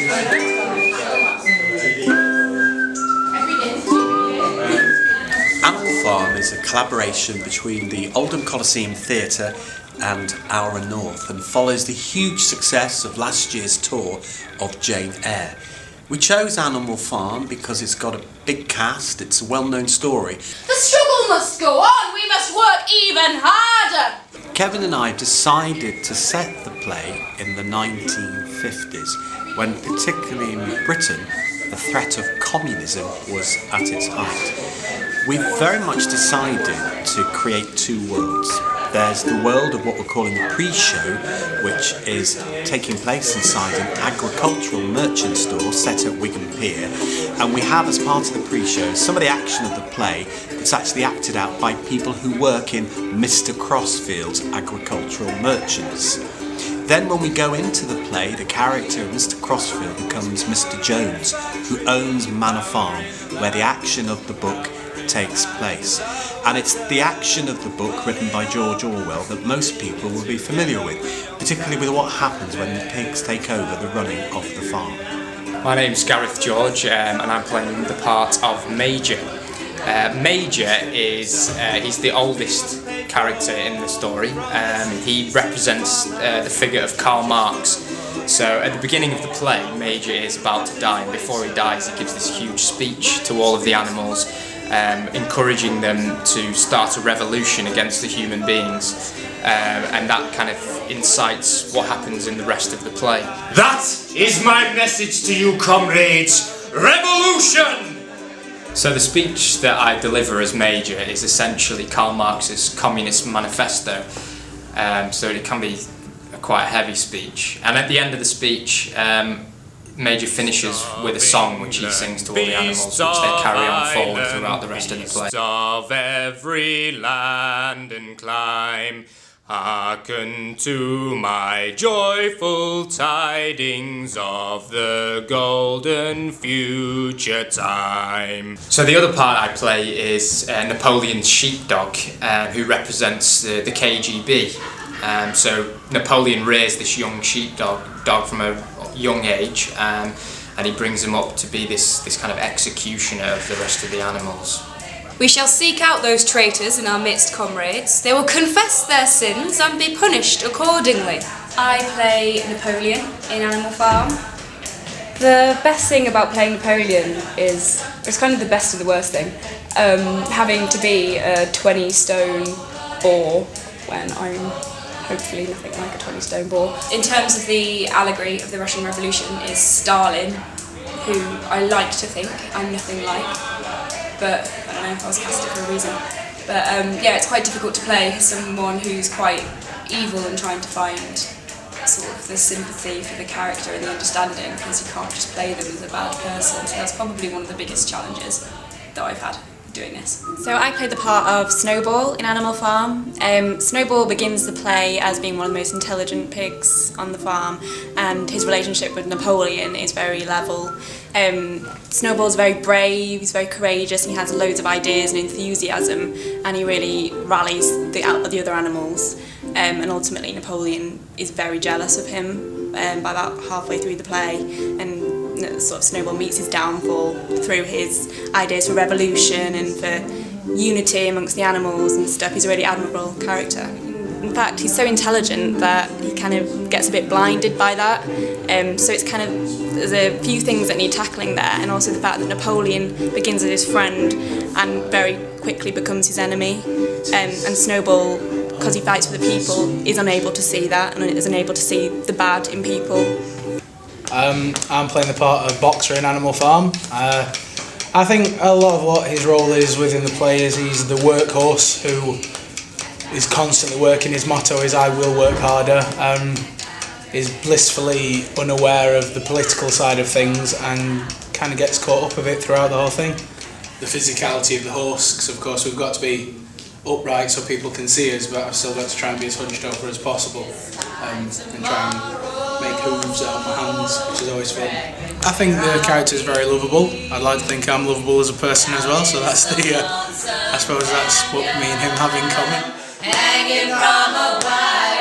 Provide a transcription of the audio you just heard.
Animal Farm is a collaboration between the Oldham Coliseum Theatre and Our North and follows the huge success of last year's tour of Jane Eyre. We chose Animal Farm because it's got a big cast, it's a well-known story. The struggle must go on, we must work even harder! Kevin and I decided to set the play in the 1950s, when particularly in Britain, the threat of communism was at its height. We very much decided to create two worlds. There's the world of what we're calling the pre-show, which is taking place inside an agricultural merchant store set at Wigan Pier, and we have as part of the pre-show some of the action of the play that's actually acted out by people who work in Mr. Crossfield's agricultural merchants. Then when we go into the play, the character of Mr. Crossfield becomes Mr. Jones, who owns Manor Farm, where the action of the book takes place. And it's the action of the book written by George Orwell that most people will be familiar with, particularly with what happens when the pigs take over the running of the farm. My name's Gareth George and I'm playing the part of Major. Major is he's the oldest character in the story. He represents the figure of Karl Marx. So at the beginning of the play, Major is about to die, and before he dies he gives this huge speech to all of the animals, encouraging them to start a revolution against the human beings, and that kind of incites what happens in the rest of the play. That is my message to you, comrades! Revolution! So the speech that I deliver as Major is essentially Karl Marx's Communist Manifesto, so it can be quite a heavy speech, and at the end of the speech Major finishes with a song which he sings to all the animals, which they carry on forward throughout the rest of the play. Of every land and clime, hearken to my joyful tidings of the golden future time. So the other part I play is Napoleon's sheepdog, who represents the KGB. So Napoleon raised this young sheepdog from a young age, and he brings him up to be this kind of executioner of the rest of the animals. We shall seek out those traitors in our midst, comrades. They will confess their sins and be punished accordingly. I play Napoleon in Animal Farm. The best thing about playing Napoleon is, it's kind of the best of the worst thing, having to be a 20-stone boar when I'm hopefully nothing like a 20-stone boar. In terms of the allegory of the Russian Revolution is Stalin, who I like to think I'm nothing like, but I don't know if I was casted for a reason. But yeah, it's quite difficult to play someone who's quite evil and trying to find sort of the sympathy for the character and the understanding, because you can't just play them as a bad person. So that's probably one of the biggest challenges that I've had doing this. So I played the part of Snowball in Animal Farm. Snowball begins the play as being one of the most intelligent pigs on the farm, and his relationship with Napoleon is very level. Snowball's very brave, he's very courageous, and he has loads of ideas and enthusiasm, and he really rallies the other animals. And ultimately Napoleon is very jealous of him by about halfway through the play, and sort of Snowball meets his downfall through his ideas for revolution and for unity amongst the animals and stuff. He's a really admirable character. In fact, he's so intelligent that he kind of gets a bit blinded by that. So it's kind of, there's a few things that need tackling there, and also the fact that Napoleon begins as his friend and very quickly becomes his enemy. And Snowball, because he fights for the people, is unable to see that and is unable to see the bad in people. I'm playing the part of Boxer in Animal Farm. I think a lot of what his role is within the play is he's the workhorse who is constantly working. His motto is "I will work harder." Is blissfully unaware of the political side of things and kind of gets caught up with it throughout the whole thing. The physicality of the horse, because of course we've got to be upright so people can see us, but I've still got to try and be as hunched over as possible and try and make hooves out of my hands, which is always fun. I think the character is very lovable. I'd like to think I'm lovable as a person as well, so that's the, I suppose that's what me and him have in common. Hanging from a wire.